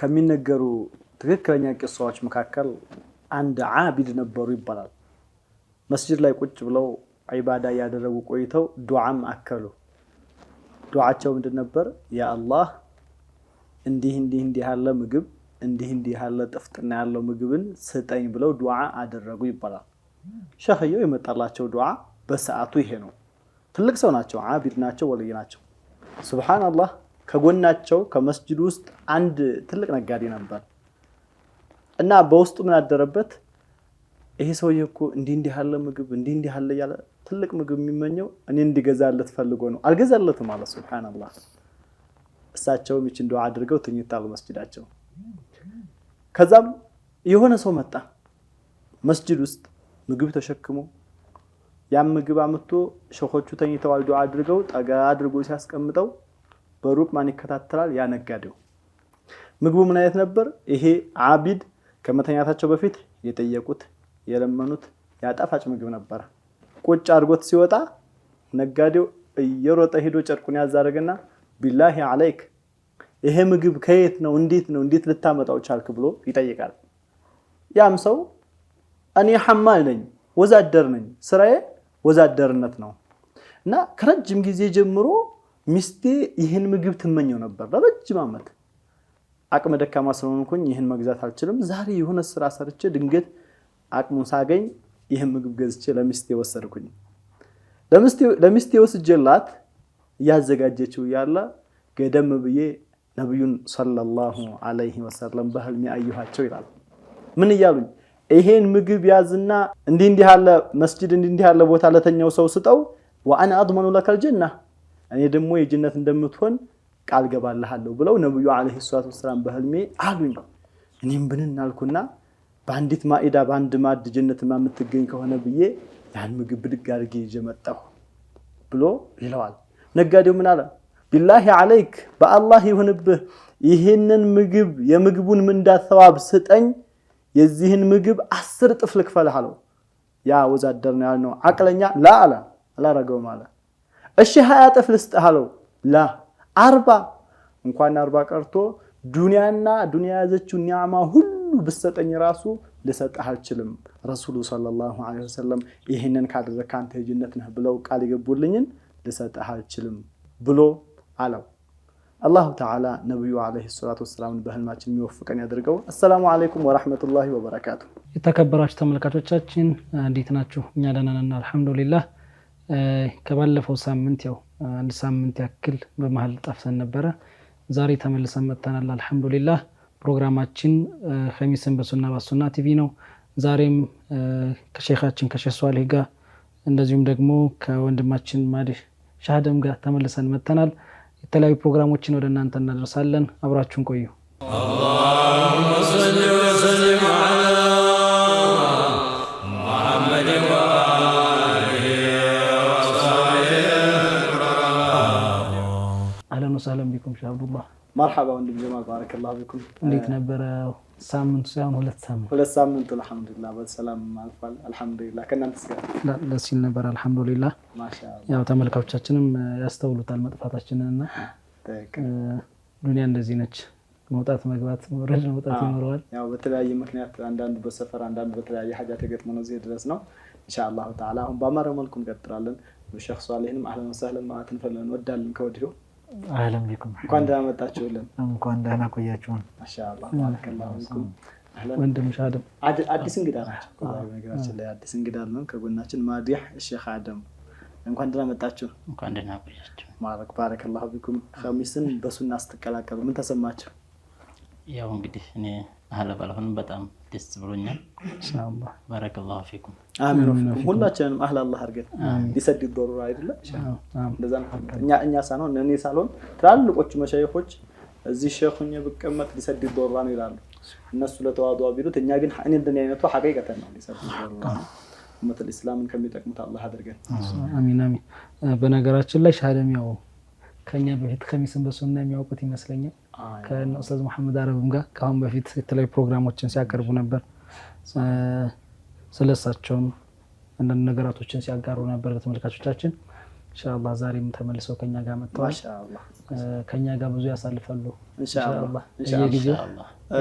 ከሚነገሩ ትክክለኛ ቂሳዎች መካከል አንድ ዓቢድ ነበሩ ይባላል። መስጂድ ላይ ቁጭ ብለው ዒባዳ ያደረጉ ቆይተው ዱዓም አከሉ። ዱዓቸው ምንድን ነበር? ያ አላህ እንዲህ ያለ ምግብ እንዲህ ያለ ጥፍጥና ያለው ምግብን ስጠኝ ብለው ዱዓ አደረጉ ይባላል። ሸኽየው የመጣላቸው ዱዓ በሰዓቱ ይሄ ነው። ትልቅ ሰው ናቸው፣ ዓቢድ ናቸው፣ ወልይ ናቸው። ሱብሃንአላህ ከጎናቸው ከመስጂድ ውስጥ አንድ ትልቅ ነጋዴ ነበር እና በውስጡ ምን አደረበት? ይሄ ሰውዬ እኮ እንዲህ ያለ ምግብ እንዲህ ያለ ያለ ትልቅ ምግብ የሚመኘው እኔ እንዲገዛለት ፈልጎ ነው። አልገዛለትም ማለት ሱብሃንአላህ። እሳቸውም ይችን ዱዓ አድርገው ተኝተዋል መስጂዳቸው። ከዛም የሆነ ሰው መጣ መስጂድ ውስጥ ምግብ ተሸክሞ ያን ምግብ አመጥቶ ሸኾቹ ተኝተዋል ዱዓ አድርገው ጠጋ አድርጎ ሲያስቀምጠው በሩቅ ማን ይከታተላል? ያ ነጋዴው። ምግቡ ምን አይነት ነበር? ይሄ ዓቢድ ከመተኛታቸው በፊት የጠየቁት የለመኑት ያጣፋጭ ምግብ ነበር። ቁጭ አድርጎት ሲወጣ ነጋዴው እየሮጠ ሄዶ ጨርቁን ያዛረገና ቢላሂ አለይክ ይሄ ምግብ ከየት ነው? እንዴት ልታመጣው ቻልክ? ብሎ ይጠይቃል። ያም ሰው እኔ ሐማል ነኝ፣ ወዛደር ነኝ፣ ስራዬ ወዛደርነት ነው እና ከረጅም ጊዜ ጀምሮ ሚስቴ ይህን ምግብ ትመኘው ነበር ለረጅም ዓመት። አቅመ ደካማ ስለሆንኩኝ ይህን መግዛት አልችልም። ዛሬ የሆነ ስራ ሰርቼ ድንገት አቅሙን ሳገኝ ይህን ምግብ ገዝቼ ለሚስቴ ወሰድኩኝ። ለሚስቴ ወስጄላት እያዘጋጀችው ያለ ገደም ብዬ ነብዩን ሰለላሁ ዐለይሂ ወሰለም በህልሜ አየኋቸው ይላል። ምን እያሉኝ? ይሄን ምግብ ያዝና እንዲህ ያለ መስጂድ እንዲህ ያለ ቦታ ለተኛው ሰው ስጠው፣ ወአና አድመኑ ለከል ጀና እኔ ደግሞ የጀነት እንደምትሆን ቃል ገባልሃለሁ ብለው ነብዩ አለይሂ ሰላቱ ወሰለም በህልሜ አሉኝ። እኔም ብንን አልኩና በአንዲት ማኢዳ በአንድ ማዕድ ጀነትማ የምትገኝ ከሆነ ብዬ ያን ምግብ ብድግ አድርጌ ይዤ መጣሁ ብሎ ይለዋል። ነጋዴው ምን አለ? ቢላሂ አለይክ በአላህ ይሁንብህ ይህንን ምግብ የምግቡን ምንዳ ሰዋብ ስጠኝ፣ የዚህን ምግብ 10 እጥፍ ልክፈልህ አለው። ያ ወዛደር ነው ያልነው አቅለኛ ላ አለ አላረገውም አለ። እሺ 20 እጥፍ ልስጥህ አለው። ላ 40 እንኳን 40 ቀርቶ ዱንያና ዱንያ ያዘችው ኒዓማ ሁሉ ብሰጠኝ ራሱ ልሰጥህ አልችልም። ረሱሉ ሰለላሁ ዐለይሂ ወሰለም ይሄንን ካደረክ አንተ የጀነት ነህ ብለው ቃል ይገቡልኝን ልሰጥህ አልችልም ብሎ አለው። አላሁ ተዓላ ነብዩ አለይሂ ሰላቱ ወሰለም በህልማችን የሚወፍቀን ያድርገው። አሰላሙ አለይኩም ወራህመቱላሂ ወበረካቱ። የተከበራችሁ ተመልካቾቻችን እንዴት ናችሁ? እኛ ደህና ነን አልሐምዱሊላህ። ከባለፈው ሳምንት ያው አንድ ሳምንት ያክል በመሃል ጠፍተን ነበረ። ዛሬ ተመልሰን መጥተናል አልሐምዱሊላህ። ፕሮግራማችን ኸሚስን በሱና ቲቪ ነው። ዛሬም ከሼኻችን ከሼህ ሷሊህ ጋር እንደዚሁም ደግሞ ከወንድማችን ማዲ ሻህደም ጋር ተመልሰን መጥተናል። የተለያዩ ፕሮግራሞችን ወደ እናንተ እናደርሳለን። አብራችሁን ቆዩ። አላሁመ ሰሊ ወሰሊም ዐላ ሙሐመድ ወአሊሂ ወሰሐቢሂ አህለን ወሰህለን ቢኩም ሼህ አብዱላህ። መርሐባ ወንድም ጀማል ባረከላሁ ቢኩም። እንዴት ነበረ ሳምንቱ? ሳይሆን ሁለት ሳምንት አልሐምዱሊላህ በሰላም አልፏል አልሐምዱሊላህ። ከእናንተስ ጋር ደስ ይል ነበር አልሐምዱሊላህ። ማሻአላህ። ያው ተመልካቾቻችንም ያስተውሉታል መጥፋታችንንና ዱንያ እንደዚህ ነች። መውጣት መግባት መውረድ መውጣት ይኖረዋል። ያው በተለያየ ምክንያት አንዳንዱ በሰፈር አንዳንዱ በተለያየ ሀጃ ተገጥሞ ነው እዚህ ድረስ ነው። ኢንሻአላህ ተዓላ አሁን በአማረ መልኩ እንቀጥላለን። ሼህ ሷሊህንም አህለን ወሰህለን ማለት እንወዳለን ከወዲሁ። አህለን ቢኩም። እንኳን ደህና መጣችሁልን። እንኳን ደህና ቆያችሁን። ማሻአላህ ባረከላሁ ፊኩም። ወንድም ሻህደም አዲስ እንግዳ ናቸው። ነገራችን ላይ አዲስ እንግዳ ነው ከጎናችን ማዲህ ሼህ አደም። እንኳን ደህና መጣችሁ። እንኳን ደህና ቆያችሁ። ባረከላሁ ፊኩም። ኸሚስን በሱና ስትቀላቀሉ ምን ተሰማችሁ? ያው እንግዲህ እኔ አህለ ባልሆንም በጣም ደስ ብሎኛል። ኢንሻአላህ ባረከላሁ ፊኩም። አሚን ወፊኩም። ሁላችንም አህለ አላህ አድርገን ሊሰድ ዶሮ አይደለ? እንደዛ እኛ ሳንሆን እኔ ሳልሆን ትላልቆቹ መሻይኾች እዚህ ሼኹኝ ብቀመጥ ሊሰድ ዶሮ ነው ይላሉ። እነሱ ለተዋዱ ቢሉት እኛ ግን እኔ እንደኔ አይነቱ ሐቂቀተን ነው ሊሰድ ዶሮ ነው። ኡመቱል ኢስላምን ከሚጠቅሙት አላህ አድርገን። አሚን አሚን። በነገራችን ላይ ሻህደም ያው ከኛ በፊት ኸሚስን በሱና የሚያውቁት ይመስለኛል። ከኡስታዝ መሐመድ አረብም ጋር ካሁን በፊት የተለያዩ ፕሮግራሞችን ሲያቀርቡ ነበር። ስለሳቸውም አንዳንድ ነገራቶችን ሲያጋሩ ነበር ለተመልካቾቻችን። ኢንሻአላህ ዛሬም ተመልሰው ከኛ ጋር መጥተዋል። ማሻአላህ ከኛ ጋር ብዙ ያሳልፋሉ ኢንሻአላህ በየጊዜው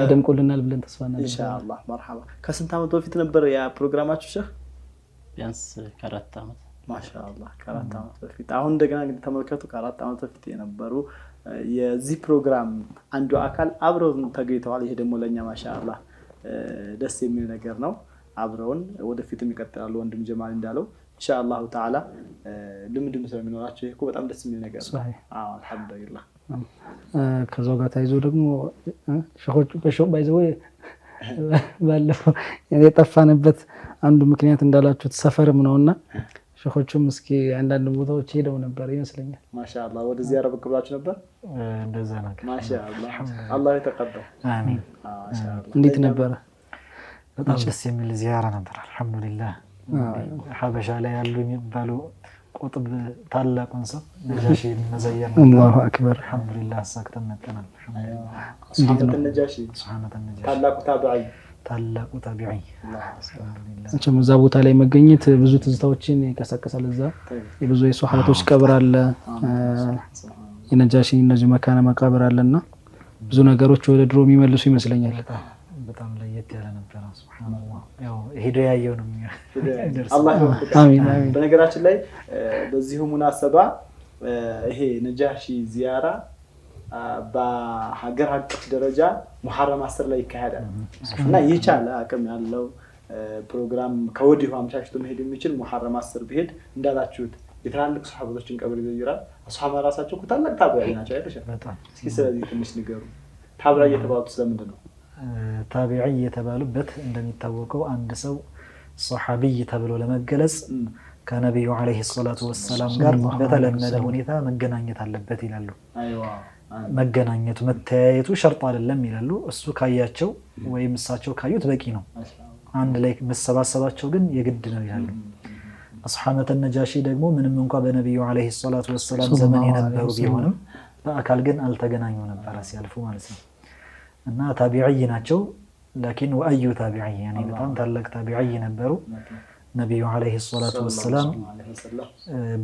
ያደምቁልናል ብለን ተስፋ እናደርጋለን። ኢንሻአላህ መርሐባ። ከስንት ዓመት በፊት ነበር ያ ፕሮግራማችሁ ሼህ? ቢያንስ ከ4 ዓመት ማሻአላህ ከ4 ዓመት በፊት። አሁን እንደገና እንግዲህ ተመልከቱ ከ4 ዓመት በፊት የነበሩ የዚህ ፕሮግራም አንዱ አካል አብረውን ተገኝተዋል። ይሄ ደግሞ ለኛ ማሻአላህ ደስ የሚል ነገር ነው። አብረውን ወደፊትም ይቀጥላሉ። ወንድም ጀማል እንዳለው ኢንሻአላህ ተዓላ ልምድም ስለሚኖራቸው ይሄ እኮ በጣም ደስ የሚል ነገር ነው። አዎ አልሐምዱሊላህ። ከዛው ጋር ታይዞ ደግሞ ሸኾቹ በሸው ባይዘው ባለፈው የጠፋንበት አንዱ ምክንያት እንዳላችሁት ሰፈርም ነውና ሸኾቹም እስኪ አንዳንድ ቦታዎች ሄደው ነበር ይመስለኛል። ማሻአላህ ወደ ዚያራ ብቅ ብላችሁ ነበር? እንደዛ ነገር ማሻአላህ አላህ ይተቀበል። አሚን። ማሻአላህ እንዴት ነበረ? በጣም ደስ የሚል ዚያራ ነበር አልሐምዱሊላህ። ሐበሻ ላይ ያሉ የሚባሉ ቁጥብ ታላቁን ሰው ነጃሺ መዘየር ነው። አላሁ አክበር አልሐምዱሊላህ አሳክተን መጥተናል። ሱሐመት ነጃሺ ታላቁ ታቢዒ ታላቁ ታቢዒ እንችም እዛ ቦታ ላይ መገኘት ብዙ ትዝታዎችን ይቀሰቅሳል። እዛ የብዙ የሷሃቦች ቀብር አለ፣ የነጃሺ እነዚህ መካነ መቃብር አለና ብዙ ነገሮች ወደ ድሮ የሚመልሱ ይመስለኛል። በጣም ለየት ያለ ነበር። ሱብሃንአላህ ያው ሄዶ ያየው ነው የሚደርስ። አላህ ይወፍቀን። አሚን አሚን። በነገራችን ላይ በዚሁ ሙናሰባ ይሄ ነጃሺ ዚያራ በሀገር አቀፍ ደረጃ ሙሐረም 10 ላይ ይካሄዳል እና የቻለ አቅም ያለው ፕሮግራም ከወዲሁ አምሻሽቶ መሄድ የሚችል ሙሐረም 10 ቢሄድ እንዳላችሁት የትላልቅ ሷሃቦችን ቀብር ይዘይራል። ሷሃባ ራሳቸው ታላቅ ታቢዒ ናቸው አይደል? እስኪ ስለዚህ ትንሽ ንገሩ። ታቢዒ የተባሉት ስለምንድን ነው? ታቢዒ የተባሉበት እንደሚታወቀው አንድ ሰው ሷሃቢይ ተብሎ ለመገለጽ ከነቢዩ ዓለይሂ ሰላቱ ወሰላም ጋር በተለመደ ሁኔታ መገናኘት አለበት ይላሉ። አይዋ መገናኘቱ መተያየቱ ሸርጥ አይደለም ይላሉ። እሱ ካያቸው ወይም እሳቸው ካዩት በቂ ነው። አንድ ላይ መሰባሰባቸው ግን የግድ ነው ይላሉ። አስሐመተ ነጃሺ ደግሞ ምንም እንኳን በነቢዩ ዓለይሂ ሰላቱ ወሰላም ዘመን የነበሩ ቢሆንም በአካል ግን አልተገናኙ ነበር ሲያልፉ ማለት ነው። እና ታቢዒ ናቸው። ላኪን ወአዩ ታቢዒ ያኔ በጣም ታላቅ ታቢዒ ነበሩ። ነቢዩ ዓለይሂ ሰላቱ ወሰላም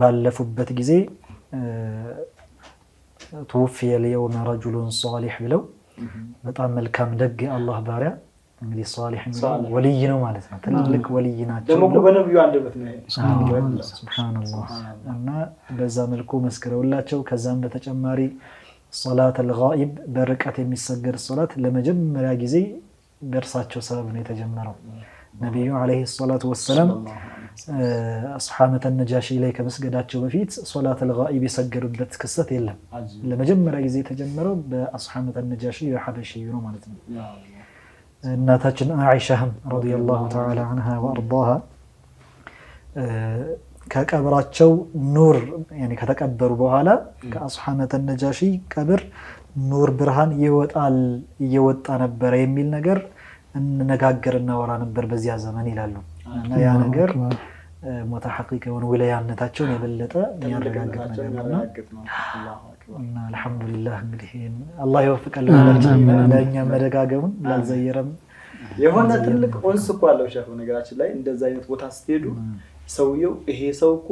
ባለፉበት ጊዜ توفي اليوم رجل صالح ብለው በጣም መልካም ደግ አላህ ባሪያ እንግዲህ صالح ወልይ ነው ማለት ነው። ትልቅ ወልይ ናቸው ደግሞ በነብዩ አንደበት ነው። ሱብሃንአላህ። እና በዛ መልኩ መስክረውላቸው ከዛም በተጨማሪ ሶላት አልጋኢብ በርቀት የሚሰገድ ሶላት ለመጀመሪያ ጊዜ በእርሳቸው ሰበብ ነው የተጀመረው። ነብዩ አለይሂ ሰላቱ ወሰለም አስሐመተ ነጃሺ ላይ ከመስገዳቸው በፊት ሶላት አልጋኢብ የሰገዱበት ክስተት የለም። ለመጀመሪያ ጊዜ የተጀመረው በአስሐመተ ነጃሺ የሐበሺ ነው ማለት ነው። እናታችን አኢሻህም ረዲየላሁ ተዓላ ዐንሃ ወአርዳሃ ከቀብራቸው ኑር ያኔ ከተቀበሩ በኋላ ከአስሐመተ ነጃሺ ቀብር ኑር ብርሃን ይወጣል እየወጣ ነበር የሚል ነገር እንነጋገርና ወራ ነበር በዚያ ዘመን ይላሉ። እና ያ ነገር ሙተሐቂቅ የሆነ ወላያነታቸውን የበለጠ የሚያረጋግጥ ነገር ነው። እና አልሐምዱሊላህ እንግዲህ አላህ ይወፍቀን ለእኛ መደጋገሙን ላልዘየረም የሆነ ትልቅ ኡንስ እኮ አለው ሸህ። ነገራችን ላይ እንደዛ አይነት ቦታ ስትሄዱ ሰውየው ይሄ ሰው እኮ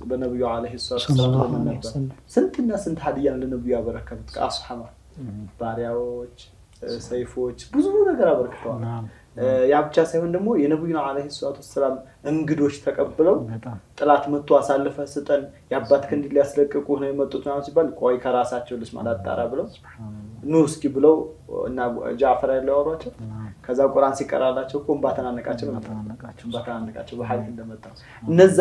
በነብዩ አለይሂ ሰላም ነበር ስንትና ስንት ሀዲያን ለነብዩ ያበረከቱት ከአስሐባ ባሪያዎች ሰይፎች ብዙ ነገር አበርክተዋል። ያ ብቻ ሳይሆን ደግሞ የነብዩን አለይሂ ሰላም እንግዶች ተቀብለው ጥላት መጥቶ አሳልፈ ስጠን ያባት ክንድ ሊያስለቅቁ ነው የመጡት ነው ሲባል ቆይ ከራሳቸው ልስማ ላጣራ ብለው ኑ እስኪ ብለው እና ጃዕፈር ያለዋሯቸው ከዛ ቁርአን ሲቀራላቸው እኮ እንባተናነቃቸው በሐዲስ እንደመጣ እነዛ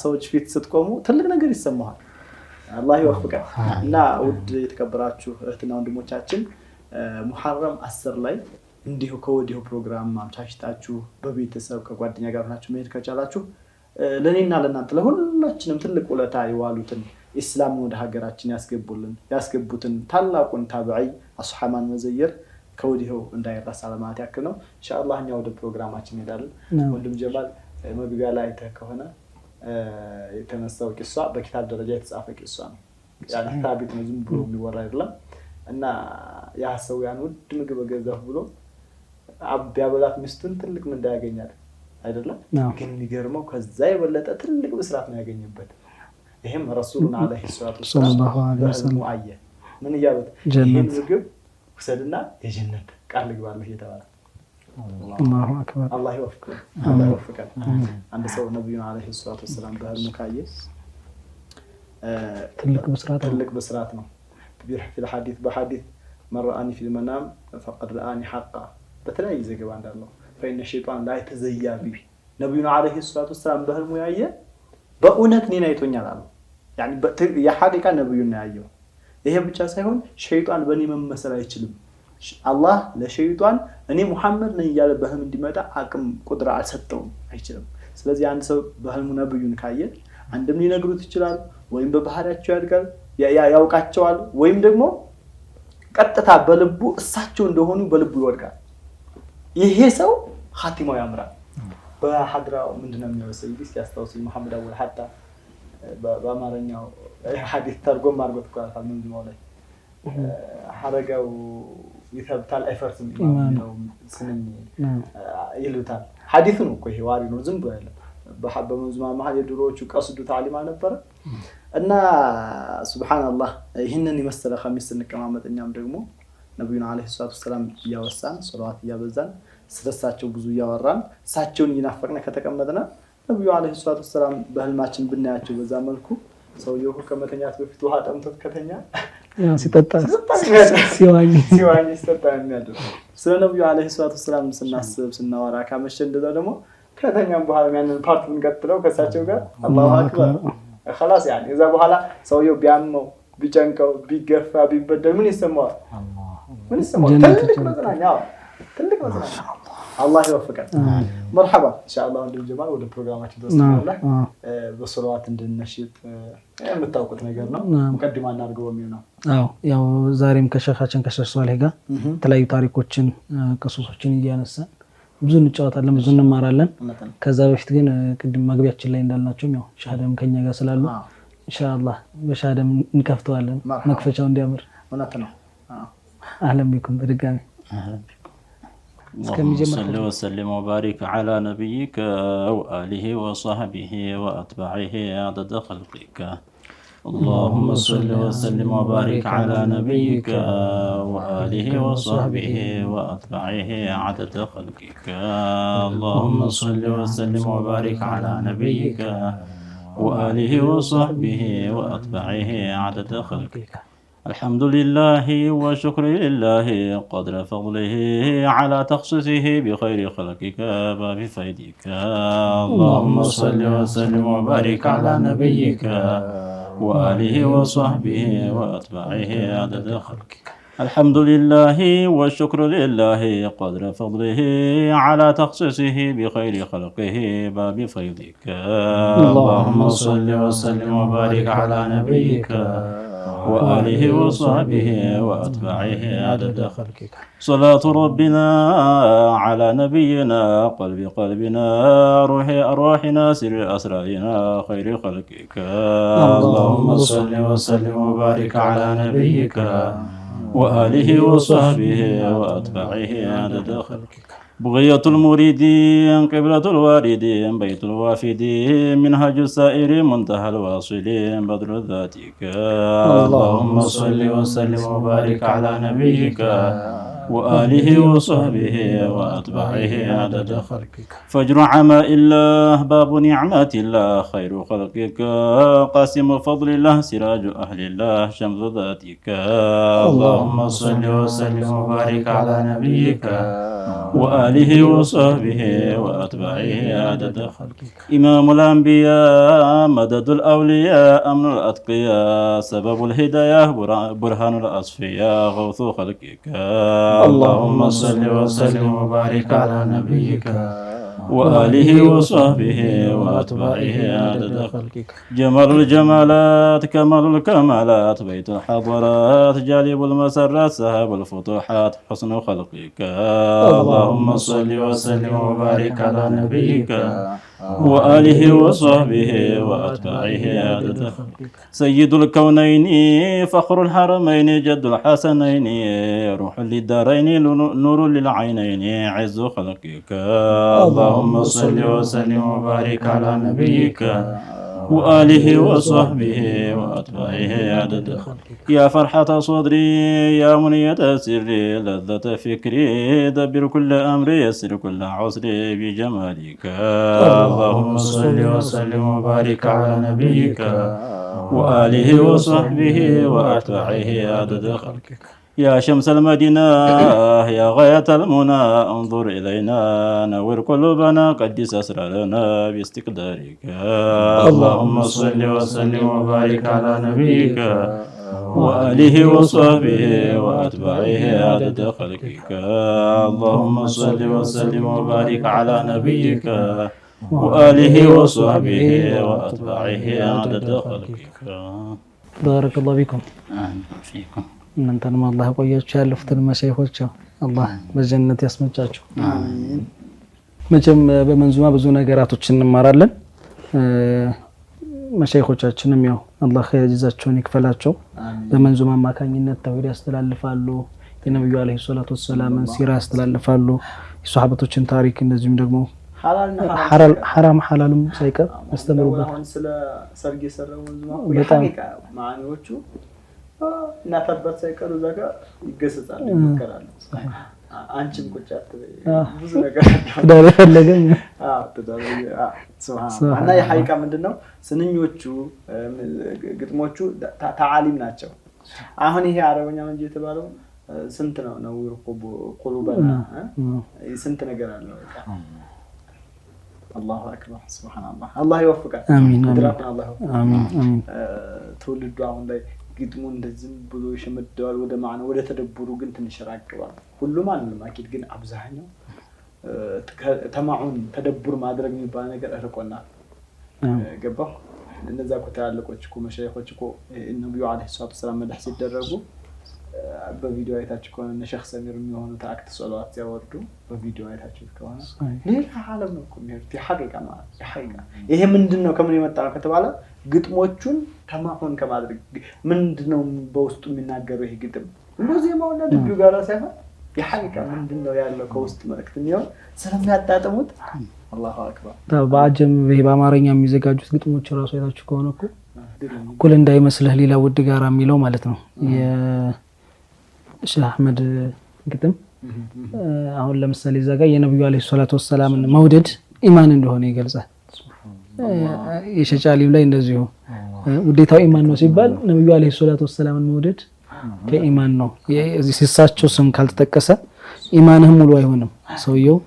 ሰዎች ፊት ስትቆሙ ትልቅ ነገር ይሰማሃል። አላህ ይወፍቀን። እና ውድ የተከበራችሁ እህትና ወንድሞቻችን ሙሐረም 10 ላይ እንዲሁ ከወዲሁ ፕሮግራም አምቻችታችሁ በቤተሰብ ከጓደኛ ጋር ሆናችሁ መሄድ ከቻላችሁ ለኔና ለናንተ ለሁላችንም ትልቅ ውለታ ይዋሉትን ኢስላም ወደ ሀገራችን ያስገቡትን ታላቁን ታቢዒ አስሐማን መዘየር ከወዲሁ እንዳይረሳ ለማለት ያክል ነው። ኢንሻአላህ እኛ ወደ ፕሮግራማችን እንሄዳለን። ወንድም ጀማል መግቢያ ላይ ከሆነ የተነሳው ቂሷ በኪታብ ደረጃ የተጻፈ ቂሷ ነው። ያን ታቢት ነው ዝም ብሎ የሚወራ አይደለም። እና ያ ሰው ያን ውድ ምግብ ገዛሁ ብሎ አብያበላት ሚስቱን ትልቅ ምንዳ ያገኛል አይደለም። ግን የሚገርመው ከዛ የበለጠ ትልቅ ብስራት ነው ያገኘበት። ይሄም ረሱሉን አለይሂ ሰላቱ ወሰለም አየ ምን እያሉት ይሄን ምግብ ውሰድና የጀነት ቃል ልግባለህ እየተባለ አላሁ አክበር አላህ ይወፍቀን አላህ ይወፍቀን። አንድ ሰው ነብዩን አለይሂ ሰላቱ ወሰለም በህልሙ ካየ ትልቅ ብስራት ነው። ቢል ሐዲስ በሐዲስ መርአኒ ፊል መናም ፈቀድ ረአኒ ሐቃ በተለያየ ዘገባ እንዳለው ፈኢነ ሸይጣን ላይ ተዘያ ቢ ነብዩን አለይሂ ሰላቱ ወሰለም በህልሙ ያየ በእውነት እኔን አይቶኛል አሉ። ያኒ የሐቂቃ ነብዩን ያየው። ይሄ ብቻ ሳይሆን ሸይጣን በእኔ መመሰል አይችልም። አላህ ለሸይጣን እኔ ሙሐመድ ነኝ እያለ በህልም እንዲመጣ አቅም ቁድራ አልሰጠውም፣ አይችልም። ስለዚህ አንድ ሰው በህልሙ ነብዩን ካየ አንድም ሊነግሩት ይችላል፣ ወይም በባህሪያቸው ያድጋል ያውቃቸዋል፣ ወይም ደግሞ ቀጥታ በልቡ እሳቸው እንደሆኑ በልቡ ይወድቃል። ይሄ ሰው ኻቲማው ያምራል። በሐድራው ምንድነው የሚወሰይ ዲስ ያስተውስል መሐመድ አወል ሐታ በአማርኛው ሐዲስ ተርጎም አድርጎት ቋንቋ ምንድነው ላይ ሐረጋው ይተብታል አይፈርስም ነው ስንኝ ይሉታል። ሐዲሱን እኮ ይሄ ዋሪ ነው ዝም ብሎ አይደለም። በመዝማ መሃል የድሮዎቹ ቀስዱ ታሊማ ነበር እና ሱብሃንአላህ ይሄንን የመሰለ ኸሚስ እንቀማመጥኛም ደግሞ ነብዩን አለይሂ ሰላቱ ወሰለም ያወሳን ሶላዋት ያበዛን ስለሳቸው ብዙ ያወራን ሳቸውን ይናፈቅና ከተቀመጥና ነብዩ አለይሂ ሰላቱ ወሰለም በህልማችን ብናያቸው በዛ መልኩ ሰውየው ከመተኛት በፊት ውሃ ጠምቶት ከተኛ ሲጠጣ ሲዋኝ ሲጠጣ የሚያደርግ ስለ ነብዩ አለይሂ ሰላቱ ወሰለም ስናስብ ስናወራ ካመሸ እንደዛ ደግሞ ከተኛም በኋላ ያንን ፓርት እንቀጥለው ከሳቸው ጋር አላሁ አክበር خلاص يعني اذا በኋላ ሰውየው ቢያመው ቢጨንቀው ቢገፋ ቢበደል ምን ይሰማዋል? ምን ይሰማዋል? ትልቅ መጽናኛ አላህ ይወፍቀን። مرحبا ان شاء الله ወንድም ጀማል ወደ ፕሮግራማችን ተወስደናል። በሶላዋት እንድንነሽጥ የምታውቁት ነገር ነው። ሙቀድማ እናድርገው የሚሆነው ያው ዛሬም ከሸኻችን ከሸህ ሷሊህ ጋር የተለያዩ ታሪኮችን ቅሶሶችን እያነሳን ብዙ እንጫወታለን፣ ብዙ እንማራለን። ከዛ በፊት ግን ቅድም መግቢያችን ላይ እንዳልናቸው ያው ሻሃዳም ከኛ ጋር ስላሉ ኢንሻአላህ በሻሃዳም እንከፍተዋለን መክፈቻው እንዲያምር እውነት ነው። አህለን ቢኩም በድጋሚ صلى وسلم وبارك على نبيك وآله وصحبه وأتباعه عدد خلقك. اللهم صل وسلم وبارك على نبيك وآله وصحبه وأتباعه عدد خلقك. اللهم صل وسلم وبارك على نبيك وآله وصحبه وأتباعه عدد خلقك. الحمد لله والشكر لله قدر فضله على تخصيصه بخير خلقك بفيدك. اللهم صل وسلم وبارك على نبيك وآله وصحبه وأتباعه عدد خلقك. الحمد لله والشكر لله قدر فضله على تخصيصه بخير خلقه باب فيضك. اللهم صل وسلم وبارك على نبيك وآله وصحبه وأتباعه عدد خلقك. صلاة ربنا على نبينا قلب قلبنا روح أرواحنا سر أسرارنا خير خلقك. اللهم صل وسلم وبارك على نبيك وآله وصحبه وأتباعه عدد خلقك. بغية المريدين قبلة الواردين بيت الوافدين منهج السائر منتهى الواصلين بدر ذاتك. اللهم صل وسلم وبارك على نبيك وآله وصحبه وأتباعه عدد خلقك. فجر عماء الله باب نعمات الله خير خلقك. قاسم فضل الله سراج أهل الله شمس ذاتك. اللهم صل وسلم وبارك على نبيك وآله وصحبه وأتباعه عدد خلقك. إمام الأنبياء مدد الأولياء أمن الأتقياء سبب الهداية برهان الأصفياء غوث خلقك. اللهم صل وسلم وبارك على نبيك وآله وصحبه وأتباعه عدد خلقك. جمال الجمالات كمال الكمالات بيت الحضرات جالب المسرات سهاب الفتوحات حسن خلقك. اللهم صل وسلم وبارك على نبيك وآله وصحبه وأتباعه عدد خلقك. سيد الكونين فخر الحرمين جد الحسنين روح للدارين نور للعينين عز خلقك. اللهم صل وسلم وبارك على نبيك وآله وصحبه وأتباعه عدد خلقك يا فرحة صدري يا منية سري لذة فكري دبر كل أمري يسر كل عسري بجمالك اللهم صل وسلم وبارك على نبيك وآله وصحبه وأتباعه عدد خلقك يا شمس المدينة يا غاية المنى انظر إلينا نور قلوبنا قدس أسرارنا باستقدارك اللهم صل وسلم وبارك على نبيك وآله وصحبه وأتباعه عدد خلقك اللهم صل وسلم وبارك على نبيك وآله وصحبه وأتباعه عدد خلقك بارك الله بكم فيكم እናንተንም አላህ ቆያችሁ ያለፉትን መሻይኾች አላህ በጀነት ያስመጫችሁ አሜን። መቼም በመንዙማ ብዙ ነገራቶችን እንማራለን። መሻይኾቻችንም ያው አላህ ኸይር ጀዛቸውን ይክፈላቸው በመንዙማ አማካኝነት ተውሂድ ያስተላልፋሉ። የነብዩ አለይሂ ሰላቱ ወሰላም ሲራ ያስተላልፋሉ። የሷሃበቶችን ታሪክ እንደዚሁም ደግሞ ሐራም ሐላልም ሳይቀር ያስተምሩበት አሁን ስለ ሰርግ የሰራው መንዙማ የሐቂቃ ማዓኒዎቹ እናታባት ሳይቀሩ እዛ ጋር ይገሰጻሉ ይመከራሉ። አንቺም ቁጭ አትበይ ብዙ ነገር ዳር ፈለገኝ ሱብሃንአላህ። እና የሐቂቃ ምንድነው ስንኞቹ ግጥሞቹ ተዓሊም ናቸው። አሁን ይሄ አረበኛ መንጂ የተባለው ስንት ነው ነው ቁሉበና ስንት ነገር አለው። አላሁ አክበር ሱብሃንአላህ። አላህ ይወፍቃል። አሚን አሚን። ትውልዱ አሁን ላይ ግጥሙ እንደዚህ ብሎ ይሸመደዋል ወደ ማዕና ወደ ተደብሩ ግን ትንሽ ራቅባል። ሁሉም አንልም አኪድ ግን አብዛኛው ተማዑን ተደብር ማድረግ የሚባል ነገር እርቆናል። ገባህ? እነዛ እኮ ታላላቆች እኮ መሻይኾች እኮ ነብዩ አለይሂ ሰላቱ ወሰላም መድህ ሲደረጉ በቪዲዮ አይታችሁ ከሆነ እነ ሼኽ ሰሚር የሚሆኑ ታክት ሶላዋት ያወርዱ በቪዲዮ አይታችሁ ከሆነ ሌላ ዓለም ነው እኮ የሚሄዱት። የሐቂቃ ማለት የሐቂቃ ይሄ ምንድነው ከምን የመጣ ነው ከተባለ ግጥሞቹን ተማሁን ከማድረግ ምንድነው በውስጡ የሚናገረው ይሄ ግጥም እንደዚህ የማውና ድብዩ ጋር ሳይሆን የሐቂቃ ምንድነው ያለው ከውስጥ መልእክት ነው ስለሚያጣጥሙት። አላሁ አክበር። በአጀም በአማርኛ የሚዘጋጁት ግጥሞች ራሱ አይታችሁ ከሆነ እኮ እኩል እንዳይመስልህ ሌላ ውድ ጋራ የሚለው ማለት ነው የሼህ አህመድ ግጥም። አሁን ለምሳሌ እዛ ጋር የነብዩ አለይሂ ሰላቱ ወሰላም መውደድ ኢማን እንደሆነ ይገልጻል። የሸጫሊም ላይ እንደዚሁ ውዴታው ኢማን ነው ሲባል ነብዩ አለይሂ ሰላቱ ወሰላም መውደድ ከኢማን ነው። ሲሳቸው ስም ካልተጠቀሰ ኢማንህም ሙሉ አይሆንም። ሰውየው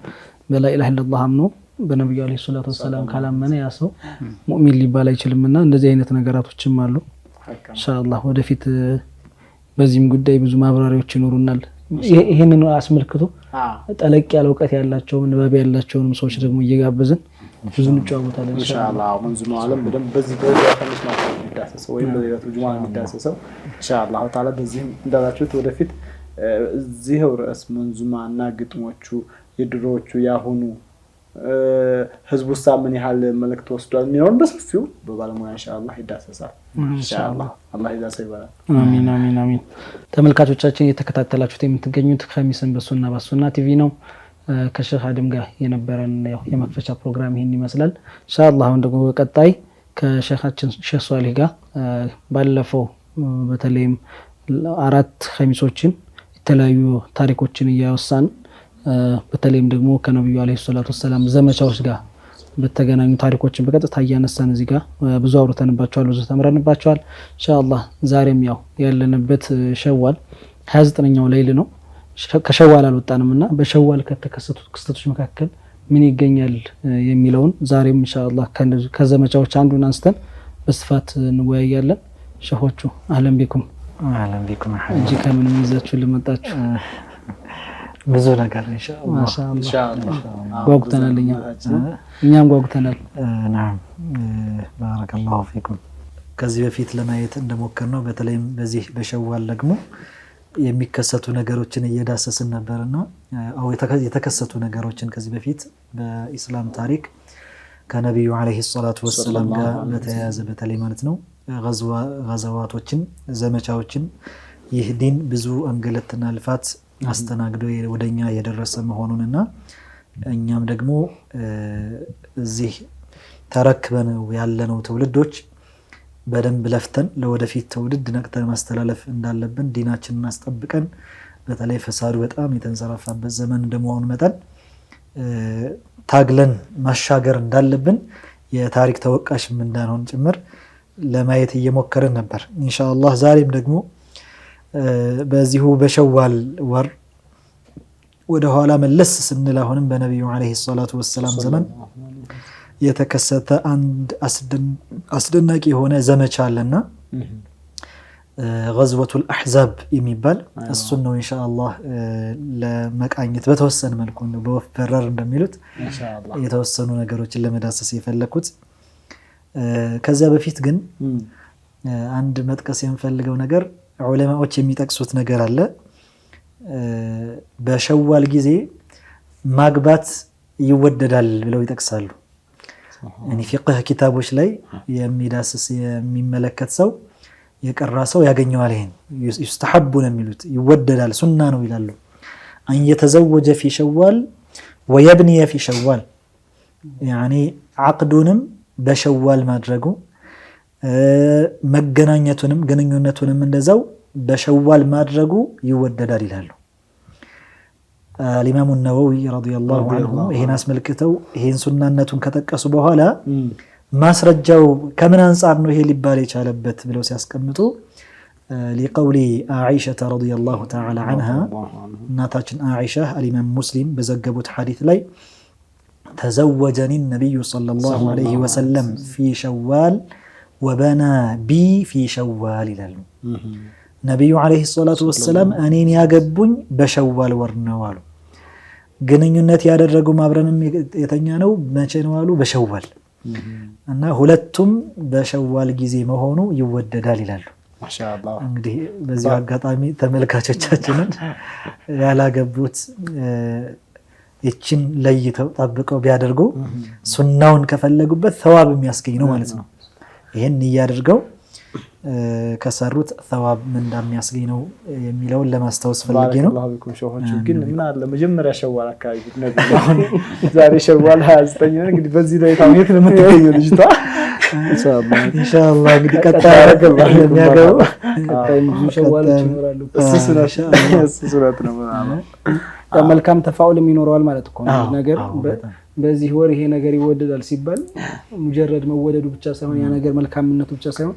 በላ ኢላሀ ኢላላህ አምኖ በነብዩ አለይሂ ሰላቱ ወሰላም ካላመነ ያ ሰው ሙእሚን ሊባል አይችልምና እንደዚህ አይነት ነገራቶችም አሉ። ኢንሻአላህ ወደፊት በዚህም ጉዳይ ብዙ ማብራሪያዎች ይኖሩናል። ይሄንን አስመልክቶ ጠለቅ ያለ እውቀት ያላቸውን ንባብ ያላቸውንም ሰዎች ደግሞ እየጋበዝን ብዙ እንጫወታለን ኢንሻአላህ። መንዙማው ዓለም በደንብ በዚህ ደረጃ ትንሽ ነው የሚዳሰሰው ወይም በሌላቱ ጁማዓ የሚዳሰሰው ኢንሻአላህ ተዓላ። በዚህም እንዳላችሁት ወደፊት እዚህው ርዕስ መንዙማና ግጥሞቹ የድሮዎቹ ያሁኑ ህዝቡ ምን ያህል መልእክት ወስዷል የሚሆን በሰፊው በባለሙያ ኢንሻአላህ ይዳሰሳል ኢንሻአላህ። አላህ ይዛሰው ይባላል። አሚን አሚን አሚን። ተመልካቾቻችን እየተከታተላችሁት የምትገኙት ኸሚስን በሱና ቲቪ ነው። ከሼህ አደም ጋር የነበረን ያው የመክፈቻ ፕሮግራም ይሄን ይመስላል ኢንሻአላህ። አሁን ደግሞ በቀጣይ ከሼኻችን ሼህ ሷሊህ ጋር ባለፈው በተለይም 4 ኸሚሶችን የተለያዩ ታሪኮችን እያወሳን በተለይም ደግሞ ከነብዩ አለይሂ ሰላቱ ወሰላም ዘመቻዎች ጋር በተገናኙ ታሪኮችን በቀጥታ እያነሳን እዚህ ጋር ብዙ አውርተንባቸዋል፣ ብዙ ተምረንባቸዋል ኢንሻአላህ። ዛሬም ያው ያለንበት ሸዋል 29ኛው ሌሊት ነው። ከሸዋል አልወጣንምና በሸዋል ከተከሰቱት ክስተቶች መካከል ምን ይገኛል የሚለውን ዛሬም ኢንሻአላህ ከዘመቻዎች አንዱን አንስተን በስፋት እንወያያለን። ሸሆቹ አህለን ቢኩም እጂ ከምን ይዛችሁ ልመጣችሁ ብዙ ነገር ኢንሻአላህ ጓጉተናል። እኛም ጓጉተናል። ናም ባረከላሁ ፊኩም። ከዚህ በፊት ለማየት እንደሞከርነው በተለይም በዚህ በሸዋል ደግሞ የሚከሰቱ ነገሮችን እየዳሰስን ነበርና የተከሰቱ ነገሮችን ከዚህ በፊት በኢስላም ታሪክ ከነብዩ አለይሂ ሰላቱ ወሰላም ጋር በተያያዘ በተለይ ማለት ነው ገዘዋቶችን ዘመቻዎችን ይህ ዲን ብዙ እንግልትና ልፋት አስተናግዶ ወደኛ የደረሰ መሆኑንና እኛም ደግሞ እዚህ ተረክበነው ያለነው ትውልዶች በደንብ ለፍተን ለወደፊት ትውልድ ነቅተን ማስተላለፍ እንዳለብን ዲናችንን አስጠብቀን በተለይ ፈሳዱ በጣም የተንሰራፋበት ዘመን እንደመሆኑ መጠን ታግለን ማሻገር እንዳለብን የታሪክ ተወቃሽም እንዳንሆን ጭምር ለማየት እየሞከርን ነበር። ኢንሻአላህ ዛሬም ደግሞ በዚሁ በሸዋል ወር ወደ ኋላ መለስ ስንል አሁንም በነቢዩ ዓለይሂ ሰላቱ ወሰላም ዘመን የተከሰተ አንድ አስደናቂ የሆነ ዘመቻ አለና ገዝወቱል አሕዛብ የሚባል እሱን ነው ኢንሻአላህ ለመቃኘት በተወሰነ መልኩ ነው በወፍ በረር እንደሚሉት የተወሰኑ ነገሮችን ለመዳሰስ የፈለኩት። ከዚያ በፊት ግን አንድ መጥቀስ የምፈልገው ነገር ዑለማዎች የሚጠቅሱት ነገር አለ። በሸዋል ጊዜ ማግባት ይወደዳል ብለው ይጠቅሳሉ። يعني ፊቅህ ኪታቦች ላይ የሚዳስስ የሚመለከት ሰው የቀራ ሰው ያገኘዋል። ይሄን ይስተሐቡ ነው የሚሉት ይወደዳል ሱና ነው ይላሉ። አን የተዘወጀ ፊ ሸዋል ወየብኒየ ፊ ሸዋል يعني ዓቅዱንም በሸዋል ማድረጉ መገናኘቱንም ግንኙነቱንም እንደዛው በሸዋል ማድረጉ ይወደዳል ይላሉ። الإمام النووي رضي الله عنه ይሄን አስመልክተው ይሄን ሱናነቱን ከጠቀሱ በኋላ ማስረጃው ከምን አንፃር ነው ይሄ ሊባል የቻለበት ብለው ሲያስቀምጡ لقول عائشة رضي الله تعالى عنها እናታችን عائشة الإمام مسلم በዘገቡት ሐዲስ ላይ تزوجني النبي صلى الله عليه وسلم في شوال وبنى بي في شوال ይላሉ። ነብዩ አለይሂ ሰላቱ ወሰለም እኔን ያገቡኝ በሸዋል ወር ነው አሉ። ግንኙነት ያደረጉ ማብረንም የተኛ ነው መቼ ነው አሉ? በሸዋል እና ሁለቱም በሸዋል ጊዜ መሆኑ ይወደዳል ይላሉ። ማሻአላህ። እንግዲህ በዚህ አጋጣሚ ተመልካቾቻችንን ያላገቡት እቺን ለይተው ጠብቀው ቢያደርጉ ሱናውን ከፈለጉበት ተዋብ የሚያስገኝ ነው ማለት ነው። ይሄን እያደርገው ከሰሩት ተዋብ ምን እንደሚያስገኝ ነው የሚለውን ለማስታወስ ፈልጌ ነው። አላህ ቢኩም ሸሆቹ ግን ምን አለ መጀመሪያ ሸዋል አካባቢ ነበር። አሁን ዛሬ ሸዋል 29 ነው። እንግዲህ በዚህ ላይ ታውየት ለምትገኘው ልጅቷ ኢንሻአላህ እንግዲህ ቀጣይ ያረጋል የሚያገቡ ቀጣይ ብዙ ሸዋሎች ይኖራሉ። እሱ ሱረት ነው ማለት መልካም ተፋውልም ይኖረዋል ማለት እኮ ነው። ነገር በዚህ ወር ይሄ ነገር ይወደዳል ሲባል ሙጀረድ መወደዱ ብቻ ሳይሆን ያ ነገር መልካምነቱ ብቻ ሳይሆን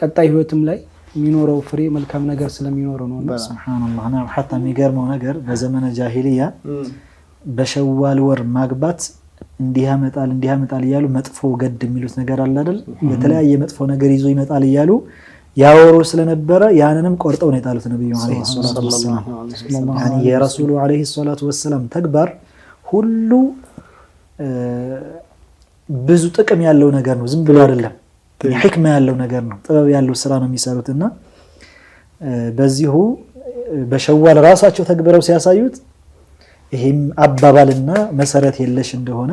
ቀጣይ ህይወትም ላይ የሚኖረው ፍሬ መልካም ነገር ስለሚኖረው ነው። ሱብሃንአላህ ነው። حتى የሚገርመው ነገር በዘመነ ጃሂልያ በሸዋል ወር ማግባት እንዲህ ያመጣል እያሉ መጥፎ ገድ የሚሉት ነገር አለ አይደል? በተለያየ መጥፎ ነገር ይዞ ይመጣል እያሉ ያወሩ ስለነበረ ያንንም ቆርጠው ነው የጣሉት ነብዩ አለይሂ ሰላቱ ወሰለም። يعني የረሱሉ አለይሂ ሰላቱ ወሰለም ተግባር ሁሉ ብዙ ጥቅም ያለው ነገር ነው። ዝም ብሎ አይደለም። ሕክማ ያለው ነገር ነው። ጥበብ ያለው ስራ ነው የሚሰሩትና በዚሁ በሸዋል ራሳቸው ተግብረው ሲያሳዩት ይሄም አባባልና መሰረት የለሽ እንደሆነ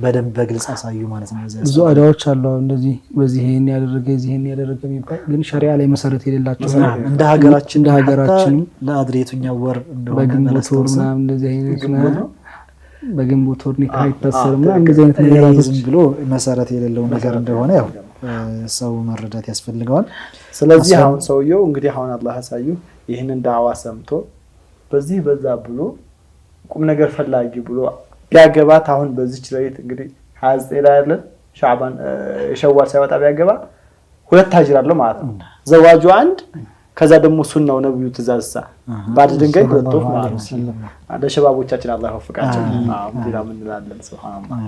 በደንብ በግልጽ አሳዩ ማለት ነው። ብዙ አዳዎች አሉ እንደዚህ በዚህ ይሄን ያደረገ የሚባል ግን ሸሪዓ ላይ መሰረት የሌላቸው እንደ ሀገራችን ለአድሬቱኛው ወር እንደሆነ በግንቦት ወር ምናምን እንደዚህ አይነት ነው። በግንቦት ወር ኒካ ይታሰርና እንደዚህ አይነት ነገር ዝም ብሎ መሰረት የሌለው ነገር እንደሆነ ያው ሰው መረዳት ያስፈልገዋል። ስለዚህ አሁን ሰውየው እንግዲህ አሁን አላህ ያሳዩ ይሄንን ዳዋ ሰምቶ በዚህ በዛ ብሎ ቁም ነገር ፈላጊ ብሎ ቢያገባት አሁን በዚች ሌሊት እንግዲህ 29 ላይ ያለ ሻዕባን ሸዋል ሳይወጣ ቢያገባ ሁለት አጅር አለው ማለት ነው። ዘዋጁ አንድ ከዛ ደግሞ ሱናው ነብዩ ትእዛዝሳ ባድ ድንጋይ ሁለት ወፍ ማለት ነው። አንደ ሸባቦቻችን አላህ ይወፍቃቸው። ዲላ ምን እንላለን? ሱብሃንአላህ።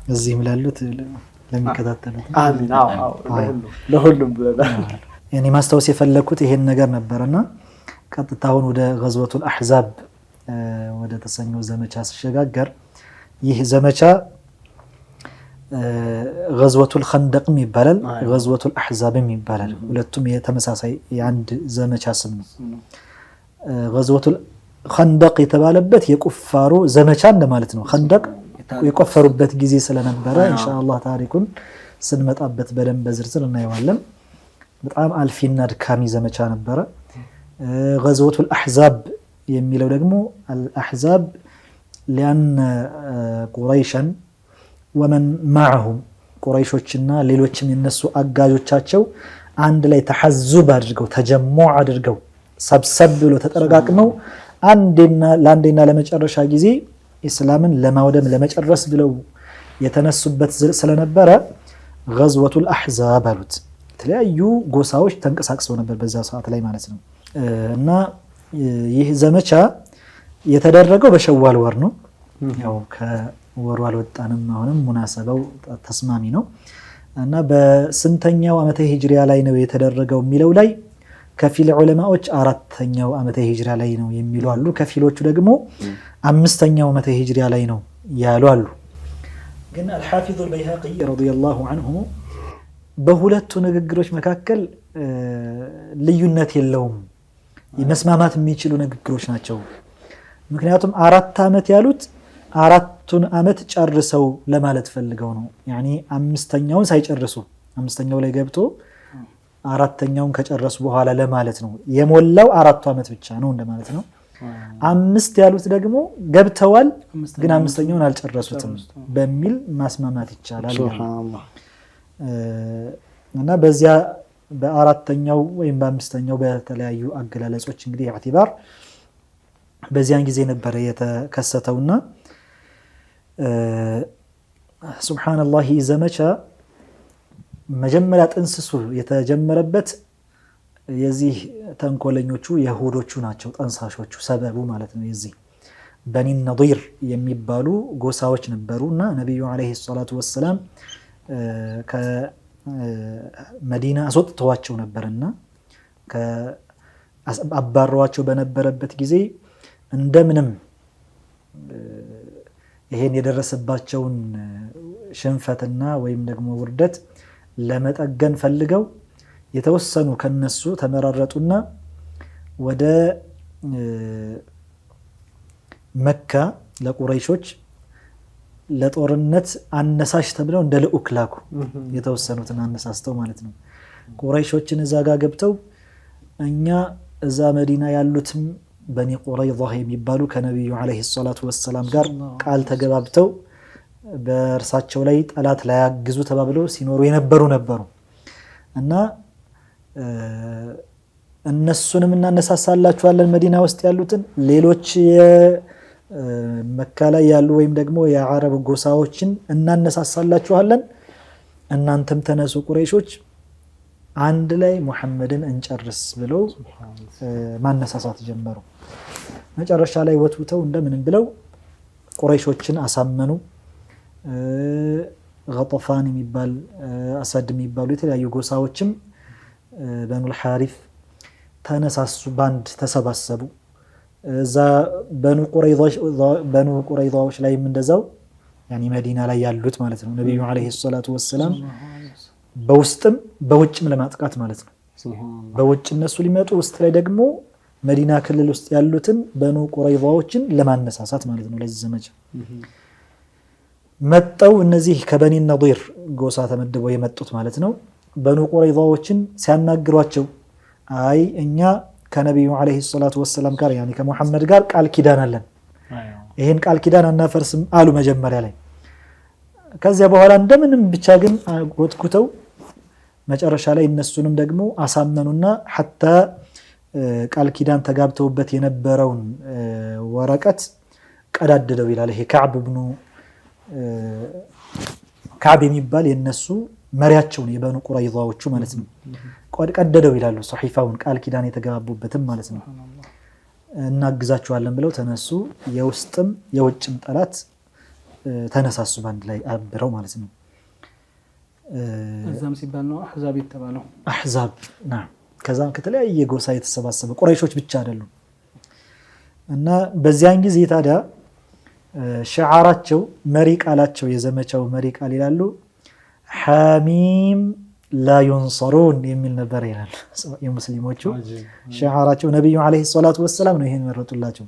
እዚህም ላሉት ለሚከታተሉት አሚን። አዎ ለሁሉም ብለናል። ያኔ ማስታወስ የፈለኩት ይሄን ነገር ነበርና ቀጥታ አሁን ወደ ገዝወቱል አሕዛብ ወደ ተሰኘው ዘመቻ ሲሸጋገር ይህ ዘመቻ ገዝወቱል ኸንደቅም ይባላል፣ ገዝወቱል አሕዛብም ይባላል። ሁለቱም የተመሳሳይ የአንድ ዘመቻ ስም ነው። ገዝወቱል ኸንደቅ የተባለበት የቁፋሮ ዘመቻ እንደማለት ነው። ኸንደቅ የቆፈሩበት ጊዜ ስለነበረ ኢንሻአላህ ታሪኩን ስንመጣበት በደንብ በዝርዝር እናየዋለን። በጣም አልፊና ድካሚ ዘመቻ ነበረ። ገዝወቱል አሕዛብ የሚለው ደግሞ አልአሕዛብ ሊአን ቁረይሸን ወመን ማዐሁም ቁረይሾችና ሌሎችም የነሱ አጋዦቻቸው አንድ ላይ ተሐዙብ አድርገው ተጀሙዕ አድርገው ሰብሰብ ብሎ ተጠረቃቅመው ለአንዴና ለመጨረሻ ጊዜ ኢስላምን ለማውደም ለመጨረስ ብለው የተነሱበት ስለነበረ ገዝወቱል አሕዛብ አሉት። የተለያዩ ጎሳዎች ተንቀሳቅሰው ነበር በዛ ሰዓት ላይ ማለት ነው። እና ይህ ዘመቻ የተደረገው በሸዋል ወር ነው። ያው ከወሩ አልወጣንም፣ አሁንም ሙናሰባው ተስማሚ ነው። እና በስንተኛው ዓመተ ሂጅሪያ ላይ ነው የተደረገው የሚለው ላይ ከፊል ዑለማዎች 4ኛው ዓመተ ሂጅሪያ ላይ ነው የሚሉ አሉ። ከፊሎቹ ደግሞ 5ኛው ዓመተ ሂጅሪያ ላይ ነው ያሉ አሉ። ግን አልሐፊዙ አልበይሃቂ ረዲየላሁ ዐንሁ በሁለቱ ንግግሮች መካከል ልዩነት የለውም፣ መስማማት የሚችሉ ንግግሮች ናቸው። ምክንያቱም 4 ዓመት ያሉት 4ቱን ዓመት ጨርሰው ለማለት ፈልገው ነው። ያኒ 5ኛውን ሳይጨርሱ 5ኛው ላይ ገብቶ 4ኛውን ከጨረሱ በኋላ ለማለት ነው። የሞላው 4 ዓመት ብቻ ነው እንደማለት ነው። 5 ያሉት ደግሞ ገብተዋል ግን 5ኛውን አልጨረሱትም በሚል ማስማማት ይቻላል። እና በዚያ በ4ኛው ወይም በ5ኛው በተለያዩ አገላለጾች እንግዲህ ኢዕቲባር በዚያን ጊዜ ነበር የተከሰተውና ሱብሃንአላህ ዘመቻ መጀመሪያ ጥንስሱ የተጀመረበት የዚህ ተንኮለኞቹ የሁዶቹ ናቸው ጠንሳሾቹ፣ ሰበቡ ማለት ነው። የዚህ በኒ ነዲር የሚባሉ ጎሳዎች ነበሩና ነቢዩ ዓለይሂ ሰላቱ ወሰላም ከመዲና አስወጥተዋቸው ነበርና አባረዋቸው በነበረበት ጊዜ እንደምንም ይሄን የደረሰባቸውን ሽንፈትና ወይም ደግሞ ውርደት ለመጠገን ፈልገው የተወሰኑ ከነሱ ተመራረጡና ወደ መካ ለቁረይሾች ለጦርነት አነሳሽ ተብለው እንደ ልዑክ ላኩ። የተወሰኑትን አነሳስተው ማለት ነው። ቁረይሾችን እዛ ጋር ገብተው እኛ እዛ መዲና ያሉትም በኒ ቁረይዛ የሚባሉ ከነቢዩ ዓለይሂ ሰላቱ ወሰላም ጋር ቃል ተገባብተው በእርሳቸው ላይ ጠላት ላያግዙ ተባብለው ሲኖሩ የነበሩ ነበሩ እና እነሱንም እናነሳሳላችኋለን መዲና ውስጥ ያሉትን ሌሎች መካ ላይ ያሉ ወይም ደግሞ የአረብ ጎሳዎችን እናነሳሳላችኋለን፣ እናንተም ተነሱ ቁረይሾች አንድ ላይ ሙሐመድን እንጨርስ ብለው ማነሳሳት ጀመሩ። መጨረሻ ላይ ወትውተው እንደምንም ብለው ቁረይሾችን አሳመኑ። ገጠፋን የሚባል አሰድ የሚባሉ የተለያዩ ጎሳዎችም በኑል ሐሪፍ ተነሳሱ፣ ባንድ ተሰባሰቡ። እዛ በኑ ቁረይዛዎች ላይም እንደዛው ያኒ መዲና ላይ ያሉት ማለት ነው ነብዩ አለይሂ ሰላቱ ወሰላም በውስጥም በውጭም ለማጥቃት ማለት ነው። በውጭ እነሱ ሊመጡ ውስጥ ላይ ደግሞ መዲና ክልል ውስጥ ያሉትን በኑ ቁረይዛዎችን ለማነሳሳት ማለት ነው። ለዚህ ዘመቻ መጣው እነዚህ ከበኒ ነዲር ጎሳ ተመድበው የመጡት ማለት ነው። በኑ ቁረይዛዎችን ሲያናግሯቸው አይ እኛ ከነብዩ አለይሂ ሰላቱ ወሰላም ጋር ያኒ ከሙሐመድ ጋር ቃል ኪዳን አለን፣ ይሄን ቃል ኪዳን አናፈርስም አሉ መጀመሪያ ላይ። ከዚያ በኋላ እንደምንም ብቻ ግን ጎትኩተው መጨረሻ ላይ እነሱንም ደግሞ አሳመኑና ሐታ ቃል ኪዳን ተጋብተውበት የነበረውን ወረቀት ቀዳደደው ይላል። ይሄ ከዓብ የሚባል የነሱ መሪያቸው ነው የበኑ ቁረይዛዎቹ ማለት ነው። ቀደደው ይላሉ ሶሒፋውን ቃል ኪዳን የተጋቡበትም ማለት ነው። እናግዛቸዋለን ብለው ተነሱ። የውስጥም የውጭም ጠላት ተነሳሱ ባንድ ላይ አብረው ማለት ነው። እዛም ሲባል ነው አሕዛብ የተባለው። አሕዛብ ና ከዛም ከተለያየ ጎሳ የተሰባሰበ ቁረይሾች ብቻ አይደሉም። እና በዚያን ጊዜ ታዲያ ሽዓራቸው መሪ ቃላቸው የዘመቻው መሪ ቃል ይላሉ ሐሚም ላ ዩንሰሩን የሚል ነበር ይላል። የሙስሊሞቹ ሽዓራቸው ነብዩ አለይሂ ሰላቱ ወሰላም ነው ይሄን መረጡላቸው።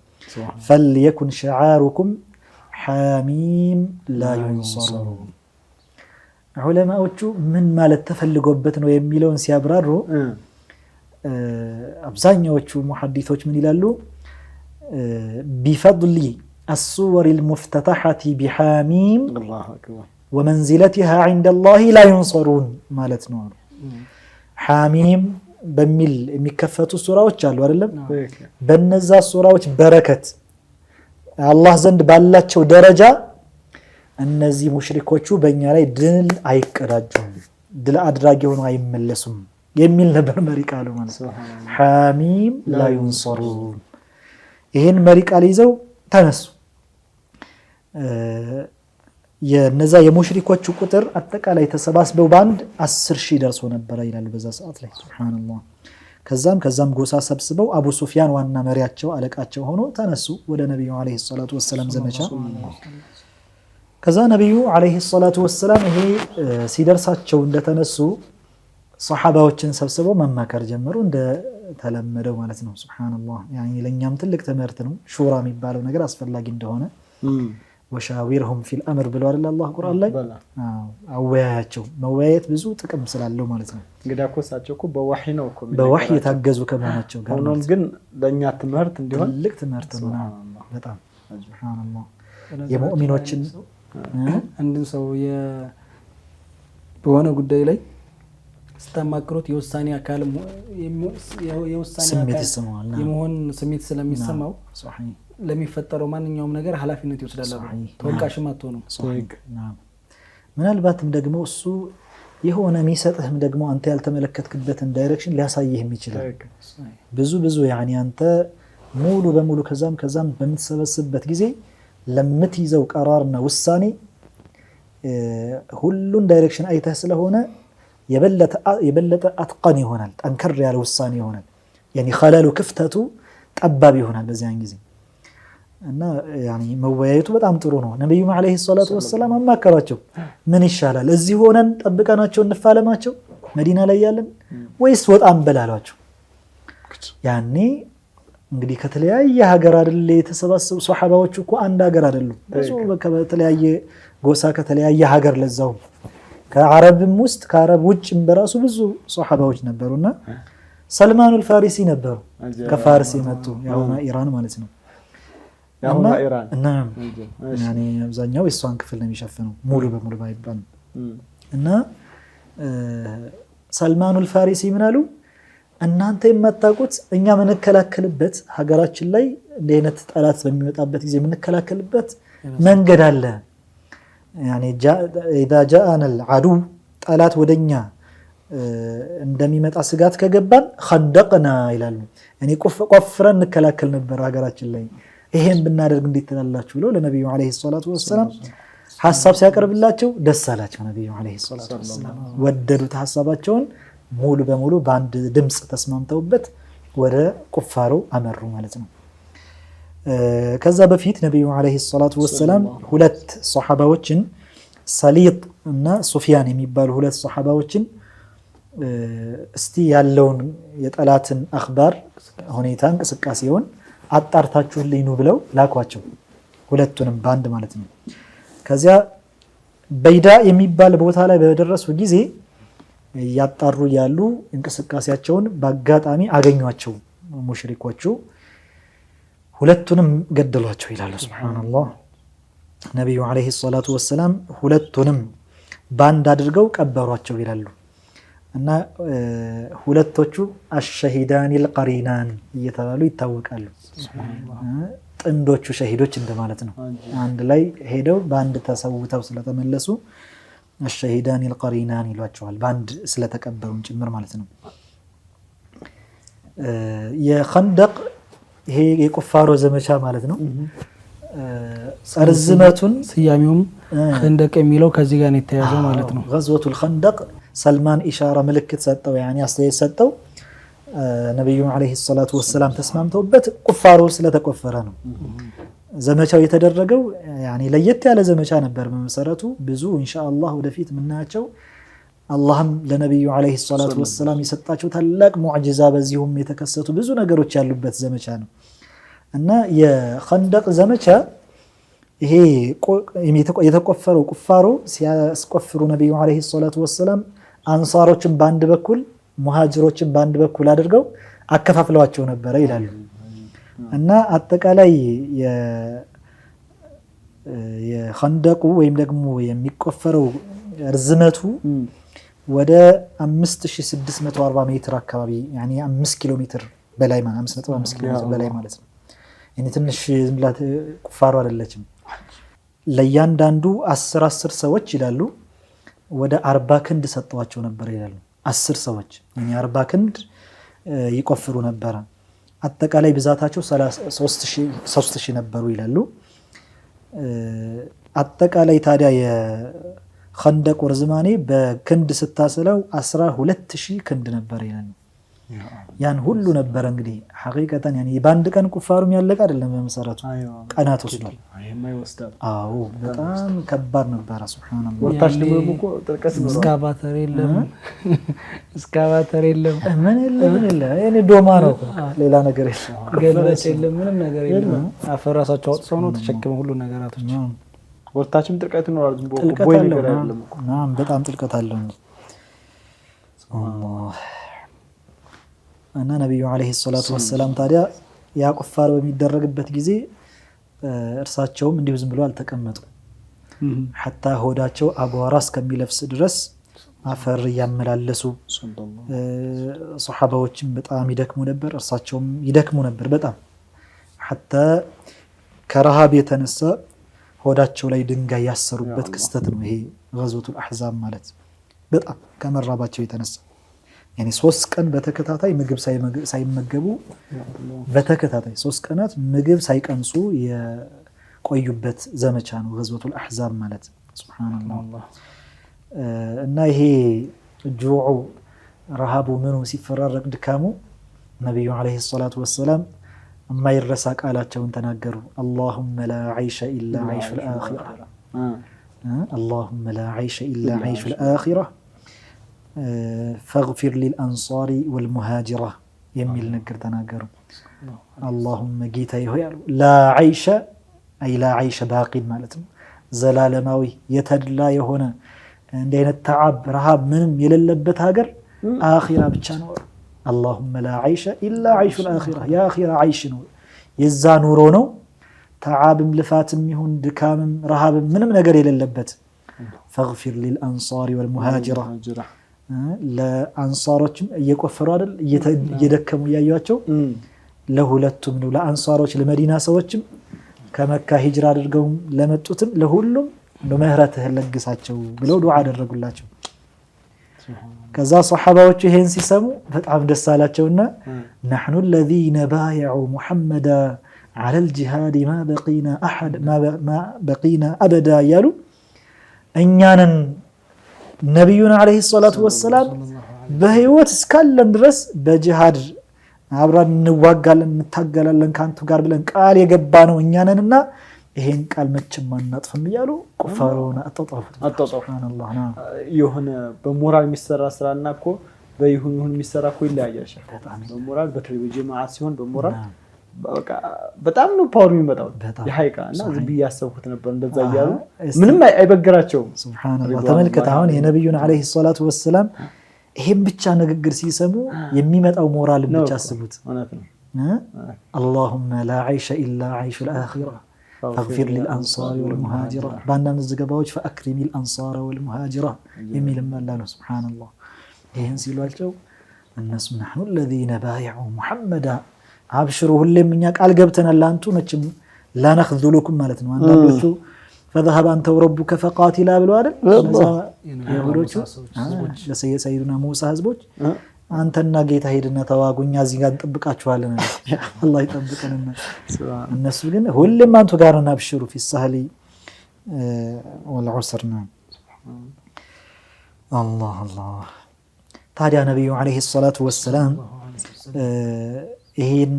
ፈልየኩን ሽዓሩኩም ሐሚም ላ ዩንሰሩን። ዑለማዎቹ ምን ማለት ተፈልጎበት ነው የሚለውን ሲያብራሩ አብዛኛዎቹ ሙሐዲሶች ምን ይላሉ? ቢፈድሊ አስወር ልሙፍተታሐቲ ቢሐሚም ወመንዚለቲሃ ዒንደላሂ ላ ዩንሰሩን ማለት ነው አሉ። ሐሚም በሚል የሚከፈቱ ሱራዎች አሉ አይደለም? በነዛ ሱራዎች በረከት አላህ ዘንድ ባላቸው ደረጃ እነዚህ ሙሽሪኮቹ በእኛ ላይ ድል አይቀዳጁም፣ ድል አድራጊ ሆነው አይመለሱም የሚል ነበር መሪ ቃሉ ማለት ነው። ሐሚም ላ ዩንሰሩን ይህን መሪ ቃል ይዘው ተነሱ። የነዛ የሙሽሪኮቹ ቁጥር አጠቃላይ ተሰባስበው በአንድ 10,000 ደርሶ ነበረ ይላሉ በዛ ሰዓት ላይ ሱብሃንአላህ። ከዛም ጎሳ ሰብስበው አቡ ሱፊያን ዋና መሪያቸው አለቃቸው ሆኖ ተነሱ ወደ ነቢዩ ዓለይሂ ሰላቱ ወሰላም ዘመቻ። ከዛ ነቢዩ ዓለይሂ ሰላቱ ወሰላም ይሄ ሲደርሳቸው እንደተነሱ ሰሓባዎችን ሰብስበው መማከር ጀመሩ እንደተለመደው ማለት ነው። ሱብሃንአላህ ያኒ ለኛም ትልቅ ትምህርት ነው ሹራ የሚባለው ነገር አስፈላጊ እንደሆነ። ወሻዊርሁም ፊል አምር ብሎ አይደል አላህ ቁርአን ላይ አወያያቸው። መወያየት ብዙ ጥቅም ስላለው ማለት ነው። እንግዲህ እኮ እሳቸው እኮ በወህይ ነው እኮ በወህይ የታገዙ ከመሆናቸው ጋር ሆኖም ግን ለኛ ትምህርት እንዲሆን ትልቅ ትምህርት ነው። በጣም ሱብሃንአላህ የሙእሚኖችን አንድን ሰው በሆነ ጉዳይ ላይ ስታማክሩት የውሳኔ አካል ስሜት ይሰማዋል የመሆን ስሜት ስለሚሰማው ለሚፈጠረው ማንኛውም ነገር ኃላፊነት ይወስዳል። ተወቃሽም አትሆኑም። ምናልባትም ደግሞ እሱ የሆነ የሚሰጥህም ደግሞ አንተ ያልተመለከትክበትን ዳይሬክሽን ሊያሳይህም ይችላል። ብዙ ያኒ አንተ ሙሉ በሙሉ ከዛም በምትሰበስብበት ጊዜ ለምትይዘው ቀራርና ውሳኔ ሁሉን ዳይሬክሽን አይተህ ስለሆነ የበለጠ አትቀን ይሆናል፣ ጠንከር ያለ ውሳኔ ይሆናል። ያኒ ኸለሉ ክፍተቱ ጠባብ ይሆናል በዚያን ጊዜ እና ያኒ መወያየቱ በጣም ጥሩ ነው። ነብዩም አለይሂ ሰላቱ ወሰላም አማከሯቸው። ምን ይሻላል እዚህ ሆነን ጠብቀናቸው እንፋለማቸው መዲና ላይ ያለን ወይስ ወጣን በላሏቸው? ያኔ እንግዲህ ከተለያየ ሀገር አይደል የተሰባሰቡ ሱሐባዎች እኮ አንድ ሀገር አይደሉም። ብዙ ከተለያየ ጎሳ ከተለያየ ሀገር ለዛው ከአረብም ውስጥ ከአረብ ውጭም በራሱ ብዙ ሱሐባዎች ነበሩና ሰልማኑል ፋሪሲ ነበሩ ከፋርስ የመጡ ያውና ኢራን ማለት ነው። ያውና ኢራን እና ያኔ አብዛኛው የሷን ክፍል ነው የሚሸፍነው ሙሉ በሙሉ ባይባል እና ሰልማኑል ፋሪሲ ምን አሉ? እናንተ የማታውቁት እኛ ምንከላከልበት ሀገራችን ላይ እንደ አይነት ጠላት በሚመጣበት ጊዜ ምንከላከልበት መንገድ አለ። ያኔ اذا جاءنا العدو ጠላት ወደኛ እንደሚመጣ ስጋት ከገባን خندقنا ይላሉ። እኔ ቆፍረን እንከላከል ነበር ሀገራችን ላይ። ይሄን ብናደርግ እንዴት ትላላችሁ ብሎ ለነብዩ አለይሂ ሰላቱ ወሰለም ሐሳብ ሲያቀርብላቸው ደስ አላቸው። ነብዩ አለይሂ ሰላቱ ወሰለም ወደዱት ሐሳባቸውን ሙሉ በሙሉ በአንድ ድምጽ ተስማምተውበት ወደ ቁፋሮ አመሩ ማለት ነው። ከዛ በፊት ነብዩ አለይሂ ሰላቱ ወሰለም ሁለት ሱሐባዎችን ሰሊጥ እና ሱፊያን የሚባሉ ሁለት ሱሐባዎችን እስቲ ያለውን የጠላትን አኽባር ሁኔታ እንቅስቃሴውን አጣርታችሁልኝ ነው ብለው ላኳቸው። ሁለቱንም ባንድ ማለት ነው። ከዚያ በይዳ የሚባል ቦታ ላይ በደረሱ ጊዜ ያጣሩ ያሉ እንቅስቃሴያቸውን በአጋጣሚ አገኟቸው ሙሽሪኮቹ። ሁለቱንም ገደሏቸው ይላሉ። ሱብሃንአላህ ነብዩ አለይሂ ሰላቱ ወሰላም ሁለቱንም ባንድ አድርገው ቀበሯቸው ይላሉ። እና ሁለቶቹ አሸሂዳኒል ቀሪናን እየተባሉ ይታወቃሉ። ጥንዶቹ ሸሂዶች እንደማለት ነው። አንድ ላይ ሄደው በአንድ ተሰውተው ስለተመለሱ አሸሂዳኒል ቀሪናን ይሏቸዋል። በአንድ ስለተቀበሩም ጭምር ማለት ነው። የኸንደቅ ይሄ የቁፋሮ ዘመቻ ማለት ነው። ርዝመቱን ስያሜውም ኸንደቅ የሚለው ከዚህ ጋር ነው የተያዘው ማለት ነው። ገዝወቱል ኸንደቅ ሰልማን ኢሻራ ምልክት ሰጠው፣ ያኒ አስተያየት ሰጠው። ነብዩ አለይሂ ሰላቱ ወሰላም ተስማምተውበት ቁፋሮ ስለተቆፈረ ነው ዘመቻው የተደረገው። ያኒ ለየት ያለ ዘመቻ ነበር በመሰረቱ። ብዙ ኢንሻአላህ ወደፊት ምናያቸው አላህም ለነብዩ አለይሂ ሰላቱ ወሰላም የሰጣቸው ታላቅ ሙዕጂዛ በዚሁም የተከሰቱ ብዙ ነገሮች ያሉበት ዘመቻ ነው እና የኸንደቅ ዘመቻ ይሄ የተቆፈረው ቁፋሮ ሲያስቆፍሩ ነብዩ አለይሂ ሰላቱ ወሰላም አንሳሮችን በአንድ በኩል ሙሃጅሮችን በአንድ በኩል አድርገው አከፋፍለዋቸው ነበረ ይላሉ። እና አጠቃላይ የኸንደቁ ወይም ደግሞ የሚቆፈረው ርዝመቱ ወደ 5640 ሜትር አካባቢ ያኒ 5 ኪሎ ሜትር በላይ ማለት 5.5 ኪሎ ሜትር በላይ ማለት ነው። እኔ ትንሽ ዝምብላት ቁፋሮ አይደለችም። ለእያንዳንዱ 10 ሰዎች ይላሉ ወደ 40 ክንድ ሰጠዋቸው ነበር ይላሉ። 10 ሰዎች ያኒ 40 ክንድ ይቆፍሩ ነበር። አጠቃላይ ብዛታቸው 3000 ነበሩ ይላሉ። አጠቃላይ ታዲያ የኸንደቁ ርዝማኔ በክንድ ስታስለው 12000 ክንድ ነበር ይላሉ። ያን ሁሉ ነበር እንግዲህ ሐቂቀተን ያኒ በአንድ ቀን ቁፋሩም ያለቀ አይደለም። በመሰረቱ ቀናት ወስዷል። አዎ በጣም ከባድ ነበር። ሱብሃንአላህ ወርታሽ ደግሞ እኮ ጥልቀት ነው። እስካቫተር የለም ምን የለም እኔ ዶማ ነው ሌላ ነገር የለም። ገለጽ የለም ምንም ነገር የለም። አፈራሳቸው አውጥተው ነው ተሸክመው ሁሉ ነገራቶች። ወርታችም ጥልቀት ነው አልኩ ቦይ ነገር አይደለም እኮ በጣም ጥልቀት አለው። አላህ እና ነብዩ አለይሂ ሰላቱ ወሰላም ታዲያ ያ ቁፋሮ በሚደረግበት ጊዜ እርሳቸውም እንዲሁ ዝም ብሎ አልተቀመጡ። ሐታ ሆዳቸው አቧራ እስከሚለብስ ድረስ አፈር ያመላለሱ ሱሐባዎችም በጣም ይደክሙ ነበር፣ እርሳቸውም ይደክሙ ነበር በጣም ሐታ ከረሃብ የተነሳ ሆዳቸው ላይ ድንጋይ ያሰሩበት ክስተት ነው ይሄ ገዝወቱል አሕዛብ ማለት። በጣም ከመራባቸው የተነሳ ያኒ 3 ቀን በተከታታይ ምግብ ሳይመገቡ በተከታታይ 3 ቀናት ምግብ ሳይቀምሱ የቆዩበት ዘመቻ ነው ገዝወቱል አሕዛብ ማለት። ሱብሃንአላህ እና ይሄ ጁዑ ረሃቡ ምኑ ሲፈራረቅ ድካሙ ነብዩ አለይሂ ሰላቱ ወሰላም የማይረሳ ቃላቸውን ተናገሩ። አላሁመ ላ ዐይሸ ኢላ ዐይሹል አኺራ አላሁመ ላ ዐይሸ ኢላ ዐይሹል አኺራ ፈግፊር ሊልአንሳሪ ወልሙሃጅራ የሚል ነገር ተናገሩ። አላሁመ ጌታዬ ሆይ አሉ ላ ዐይሸ አይ ላ ዐይሸ ባቂን ማለት ነው ዘላለማዊ የተድላ የሆነ እንዲህ አይነት ተዓብ ረሃብ ምንም የሌለበት ሀገር አኺራ ብቻ ነው። አላሁመ ላ ዐይሸ ኢላ ዐይሹል አኺራ የአኺራ ዐይሽ ነው የዛ ኑሮ ነው። ተዓብም ልፋትም ይሁን ድካምም ረሃብም ምንም ነገር የሌለበት። ፈግፊር ሊልአንሳሪ ወልሙሃጅራ ለአንሳሮችም እየቆፈሩ አይደል እየደከሙ እያዩቸው ለሁለቱም ነው ለአንሳሮች ለመዲና ሰዎችም ከመካ ሂጅራ አድርገው ለመጡትም ለሁሉም ምህረትህን ለግሳቸው ብለው ዱዓ አደረጉላቸው። ከዛ ሷሐባዎቹ ይሄን ሲሰሙ በጣም ደስ አላቸውና نحن الذين بايعوا محمد على الجهاد ما بقينا أبدا ያሉ እኛንን ነብዩና አለይሂ ሰላቱ ወሰላም በህይወት እስካለን ድረስ በጂሃድ አብረን እንዋጋለን እንታገላለን ካንቱ ጋር ብለን ቃል የገባ ነው እኛንንና ይሄን ቃል መቼም አናጥፍም እያሉ ቁፋሮና አጣጣፉት። ሱብሃንአላህ የሆነ በሞራል የሚሰራ ስራና እኮ በይሁን የሚሰራ እኮ ይለያያል። በሞራል በተለይ በጀማዓ ሲሆን በሞራል በቃ በጣም ነው ፓወር የሚመጣው የሐቂቃ እና ዝም ብዬ ያሰብኩት ነበር እንደዛ እያሉ ምንም አይበግራቸውም። ሱብሃንአላህ ተመልከት አሁን የነብዩን አለይሂ ሰላቱ ወሰላም ይሄን ብቻ ንግግር ሲሰሙ የሚመጣው ሞራል ብቻ አስቡት። አላሁመ ላ ዐይሸ ኢላ ዐይሹል አኺራ ፈግፊር ሊልአንሳሪ ወልሙሃጅራ በአንዳንድ ዘገባዎች ፈአክሪም ልአንሳረ ወልሙሃጅራ የሚልም አለ ነው። ሱብሃንአላህ ይህን ሲሏቸው እነሱ ነሕኑ ለዚነ ባየዑ ሙሐመዳ አብሽሩ ሁሌም እኛ ቃል ገብተናል ለአንቱ መቼም ላነኽዙሉኩም ማለት ነው። አንዳንዶቹ ፈዘሀበ አንተ ወረቡከ ፈቃቲላ ብለው አይደል የሁዶቹ ለሰይዱና ሙሳ ህዝቦች አንተና ጌታ ሄድና ተዋጉ እኛ እዚህ ጋር እንጠብቃችኋለን አላህ ይጠብቀንና እነሱ ግን ሁሌም አንቱ ጋር ነው አብሽሩ في السهل والعسر الله ታዲያ ነብዩ አለይሂ ሰላቱ ወሰላም ይሄን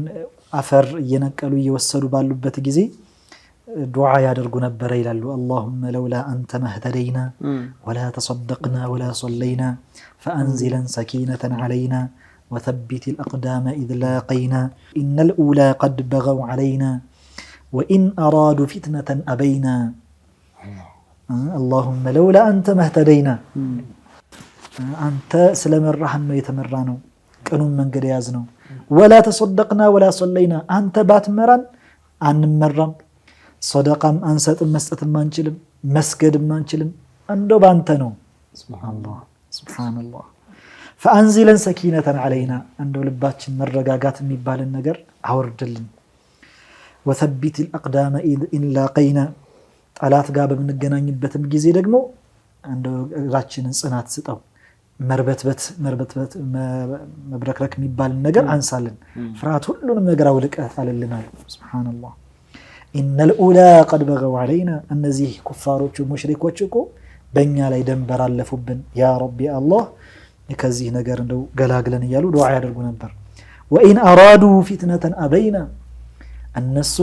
አፈር እየነቀሉ እየወሰዱ ባሉበት ጊዜ ዱዓ ያደርጉ ነበር ይላሉ። اللهم لولا أنت ما اهتدينا ولا تصدقنا ولا صلينا فأنزلا سكينة علينا وثبت الأقدام إذ لاقينا إن الأولى قد بغوا علينا وإن أرادوا فتنة أبينا اللهم لولا أنت ما اهتدينا أنت سلم الرحم يتمرانو كانوا من قد يازنو ولا تصدقنا ولا صلينا أنت باتمران أن مرم ሰደቃም አንሰጥም መስጠትም አንችልም መስገድም አንችልም እንደው ባንተ ነው ሱብሃንአላህ ሱብሃንአላህ فأنزلا سكينة علينا እንደው ልባችን መረጋጋት የሚባልን ነገር አወርድልን وثبت الأقدام إن لاقينا ጠላት ጋር በምንገናኝበትም ጊዜ ደግሞ እንደው እግራችንን ጽናት ስጠው መርበትበት መብረክረክ የሚባል ነገር አንሳልን ፍርሃት ሁሉንም ነገር አውልቀህ ጣልልናል ሱብሃንአላህ إن الأولى قد بغوا علينا እነዚህ ኩፋሮቹ ሙሽሪኮች እኮ በእኛ ላይ ደንበር አለፉብን ያ ረቢ አላህ ከዚህ ነገር እንደው ገላግለን እያሉ ዱዓ ያደርጉ ነበር وإن أرادوا فتنة أبينا እነሱ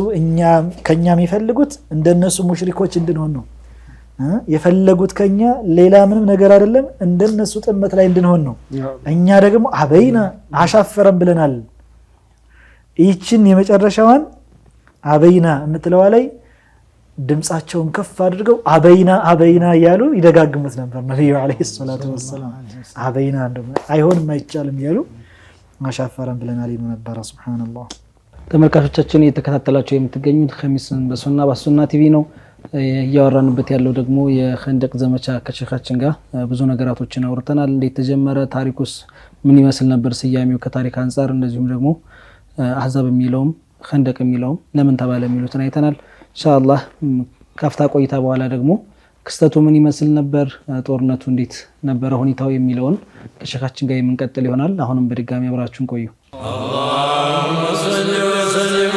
ከኛ የሚፈልጉት እንደነሱ ሙሽሪኮች እንድንሆን ነው የፈለጉት ከኛ ሌላ ምንም ነገር አይደለም እንደነሱ ጥመት ላይ እንድንሆን ነው እኛ ደግሞ አበይና አሻፈረን ብለናል ይችን የመጨረሻዋን አበይና የምትለዋ ላይ ድምጻቸውን ከፍ አድርገው አበይና ያሉ ይደጋግሙት ነበር ነብዩ አለይሂ ሰላቱ ወሰለም አበይና አይሆንም አይቻልም ያሉ አሻፈረን ብለናል ይሉ ነበር ሱብሃንአላህ ተመልካቾቻችን እየተከታተላችሁ የምትገኙት ኸሚስን በሱና ቲቪ ነው እያወራንበት ያለው ደግሞ የኸንደቅ ዘመቻ ከሸኻችን ጋር ብዙ ነገራቶችን አውርተናል እንዴት ተጀመረ ታሪኩስ ምን ይመስል ነበር ስያሜው ከታሪክ አንፃር እንደዚሁም ደግሞ አህዛብ የሚለውም ኸንደቅ የሚለውም ለምን ተባለ የሚሉትን አይተናል ኢንሻአላህ ካፍታ ቆይታ በኋላ ደግሞ ክስተቱ ምን ይመስል ነበር ጦርነቱ እንዴት ነበር ሁኔታው የሚለውን ከሸኻችን ጋር የምንቀጥል ይሆናል አሁንም በድጋሚ አብራችሁን ቆዩ اللهم صل وسلم